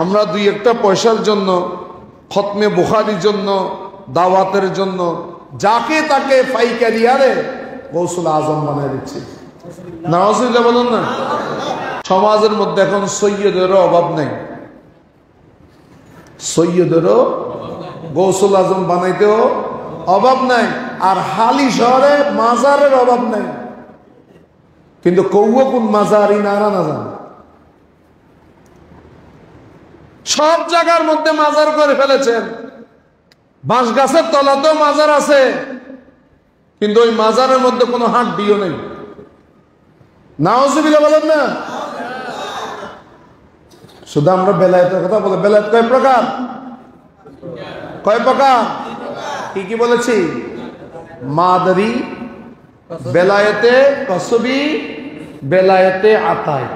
আমরা দুই একটা পয়সার জন্য, খতমে বুখারির জন্য, দাওয়াতের জন্য যাকে তাকে পাইকারি আরে গৌসুল আজম বানায় দিচ্ছি। নাউজুবিল্লাহ বলুন না। সমাজের মধ্যে এখন সৈয়দেরও অভাব নেই, সৈয়দেরও গৌসুল আজম বানাইতেও অভাব নাই, আর হালি শহরে মাজারের অভাব নাই। কিন্তু কৌয়া কোন মাজারি নারা না জান, সব জায়গার মধ্যে মাজার করে ফেলেছেন। বাঁশ গাছের তলাতেও মাজার আছে, কিন্তু ওই মাজারের মধ্যে কোনো হাড্ডিও নেই। নাউজুবিল্লাহ বলেন না। শুধু আমরা বেলায়েতের কথা বলে, বেলায়েত কয় প্রকার? কয় প্রকার? কি কি বলেছি? মাদারি, বেলায়েতে কসবি, বেলায়েতে আতায়।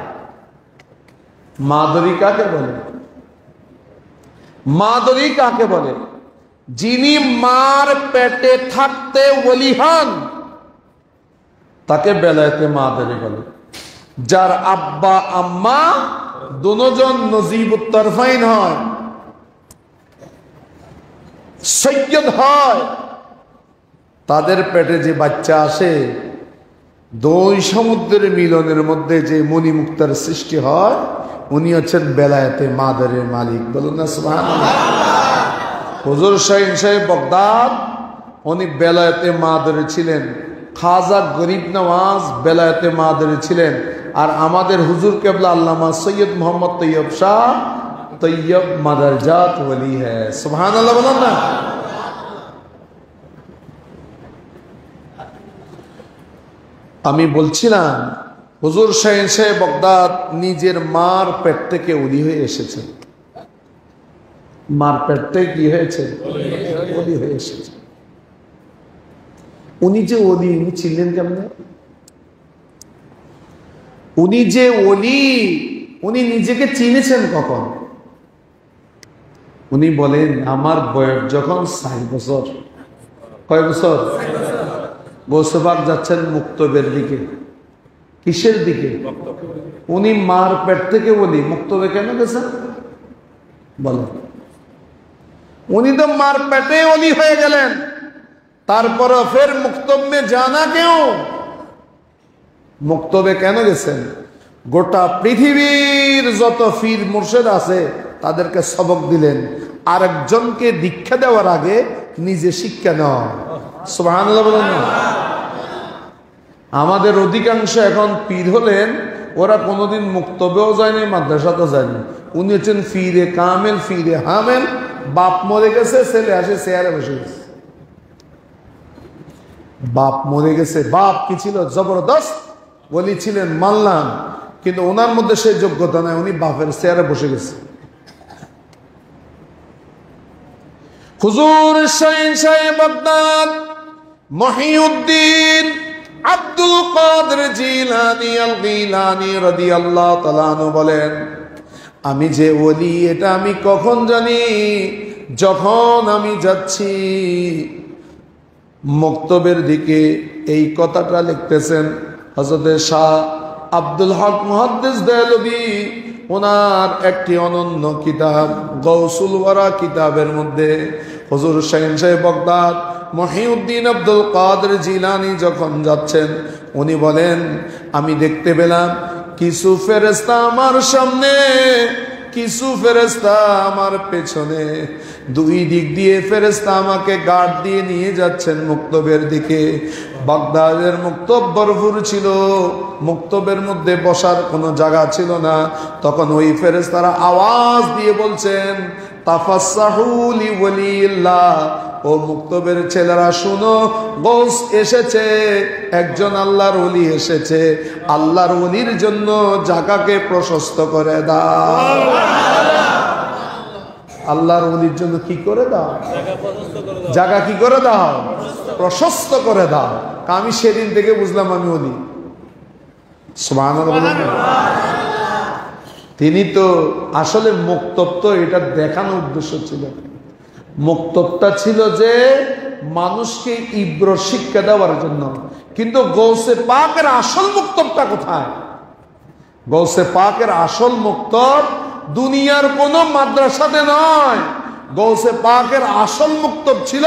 মাদারি কাকে বলে? মাদারি কাকে বলে? যিনি মার পেটে থাকতে ওলি হন তাকে বেলায়েতে মাদারি বলে। যার আব্বা আম্মা দুজন নজিবুত তরফাইন হয়, সৈয়দ হয়, তাদের পেটে যে বাচ্চা আসে, দুই সমুদ্রের মিলনের মধ্যে যে মণিমুক্তার সৃষ্টি হয়, উনি হচ্ছেন বেলায়েতে মাদারের মালিক। বলুন না সুবহানাল্লাহ। হুজুর শাহীন সাহেব বগদাদ উনি বেলায়েতে মাদারে ছিলেন। খাজা গরিব নওয়াজ বেলায়েতে মাদারে ছিলেন। আর আমাদের হুজুর কেবলা আল্লামা সৈয়দ মোহাম্মদ তৈয়ব শাহ তৈয়ব মাদারজাত ওলি হ্যায়। সুবহানাল্লাহ বলুন না। আমি বলছিলাম হুজুর শাহীন সাহেব বগদাদ নিজের মার পেট থেকে ওলি হয়ে এসেছেন। মার পেট থেকে কি হয়েছে? ওলি হয়ে এসেছে। উনি যে ওলি, উনি ছিলেন কেমনে? উনি যে ওলি, উনি নিজেকে চিনেছেন কখন? উনি বলেন আমার বয়স যখন ৬০ বছর। কয় বছর? গৌসে পাক যাচ্ছেন মুক্তবের দিকে। কিসের দিকে? উনি মার পেট থেকে বলি মুক্তবে কেন গেছেন বলেন? উনি তো মার পেটে ওলি হয়ে গেলেন, তারপর ফের মুক্তবে জানা কেউ? মুক্তবে কেন গেছেন? গোটা পৃথিবীর যত পীর মুর্শিদ আছে তাদেরকে সবক দিলেন, আরেকজনকে দীক্ষা দেওয়ার আগে নিজে শিক্ষা নেওয়া। সুবহানাল্লাহ বলেন না। আমাদের অধিকাংশ এখন পীর হলেন, ওরা কোনোদিন মুক্তবেও যায়নি, মাদ্রাসাতেও যায়নি। উনি হচ্ছেন ফিরে কামেল, ফিরে হামেল। বাপ মরে গেছে, ছেলে আসে চেয়ারে বসে গেছে। বাপ মরে গেছে, বাপ কি ছিল? জবরদস্ত বলি ছিলেন, মানলাম, কিন্তু ওনার মধ্যে সেই যোগ্যতা নাই, উনি বাপের চেয়ারে বসে গেছে। হুজুর শাহীন সাহেব বগদাদ মহিউদ্দিন আব্দুল কাদের জিলানী আল গিলানী রাদিয়াল্লাহু তাআলা আনহু বলেন, আমি যে ওলি এটা আমি কখন জানি? যখন আমি যাচ্ছি মক্তবের দিকে। এই কথাটা লিখতেছেন হযরত শাহ আব্দুল হক মুহাদ্দিস দেহলভী ওনার একটি অনন্য কিতাব গৌসুল ওয়ারা কিতাবের মধ্যে। হুজুর শাহীন সাহেব বগদাদ মহিউদ্দিন আব্দুল কাদের জিলানী যখন যাচ্ছেন, উনি বলেন আমি দেখতে পেলাম কিছু ফেরেশতা আমার সামনে, কিছু ফেরেশতা আমার পেছনে। দুই দিক দিয়ে ফেরেশতা আমাকে গার্ড দিয়ে নিয়ে যাচ্ছেন মুক্তবের দিকে। বাগদাদের মুক্তব ভরপুর ছিল, মুক্তবের মধ্যে বসার কোনো জায়গা ছিল না। তখন ওই ফেরেশতারা আওয়াজ দিয়ে বলছেন, তাফাসসাহু লিওয়ালিল্লাহ, ও মুক্তবের ছেলেরা শুনো, গৌস এসেছে, একজন আল্লাহর ওলি এসেছে, আল্লাহর ওলির জন্য জায়গাকে প্রশস্ত করে দাও। আল্লাহর ওলির জন্য কি করে দাও? জায়গা কি করে দাও? প্রশস্ত করে দাও। আমি সেদিন থেকে বুঝলাম আমি ওলি। সুবহানাল্লাহ। তিনি তো আসলে মুক্তব তো এটা দেখানোর উদ্দেশ্য ছিল। মুক্তবটা ছিল যে মানুষকে ইব্র শিক্ষা দেওয়ার জন্য। কিন্তু গৌসে পাকের আসল মুক্তবটা কোথায়? গৌসে পাকের আসল মুক্তব দুনিয়ার কোন মাদ্রাসাতে নয়। গৌসে পাকের আসল মুক্তব ছিল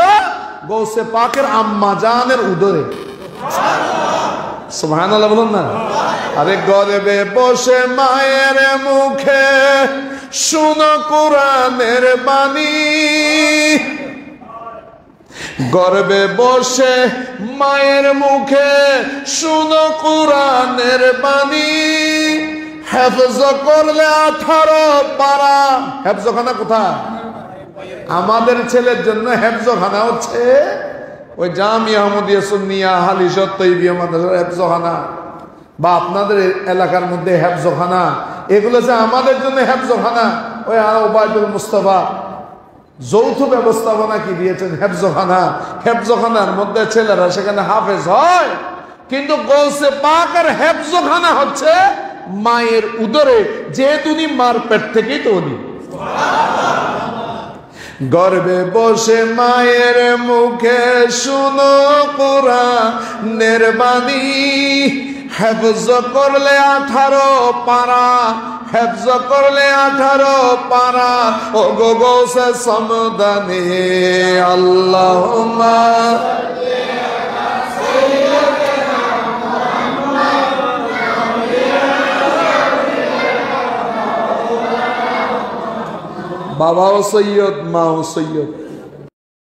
গৌসে পাকের আম্মা জানের উদরে। সুবহানাল্লাহ বলুন না। আরে গর্বে বসে মায়ের মুখে শুনো কোরআনের বাণী, গর্বে বসে মায়ের মুখে শুনো কোরআনের বাণী, হেফজ করলে 18 পারা। হেফজখানা কোথায়? আমাদের ছেলের জন্য হেফজখানা হচ্ছে ওই জামিয়া আহমদিয়া সুন্নিয়া হালিশত তৈবিয়া মাদ্রাসার হেফজখানা, বা আপনাদের এলাকার মধ্যে হেফজখানা, এগুলো যে আমাদের জন্য হেফজখানা। ওই ওবায়দুল মুস্তাফা যৌথ ব্যবস্থাপনা কি দিয়েছেন হেফজখানা। হেফজখানার মধ্যে ছেলেরা সেখানে হাফেজ হয়, কিন্তু গৌসে পাকের হেফজখানা হচ্ছে মায়ের উদরে, যেহেতু উনি মার পেট থেকেই তো উনি। গর্বে বসে মায়ের মুখে শুনো কোরআনের বাণী, হেফজ করলে 18 পারা, হেফজ করলে 18 পারা। ও গো গৌসে সমদানি আল্লাহুম্মা বাবাও সৈয়দ মাও সৈয়দ।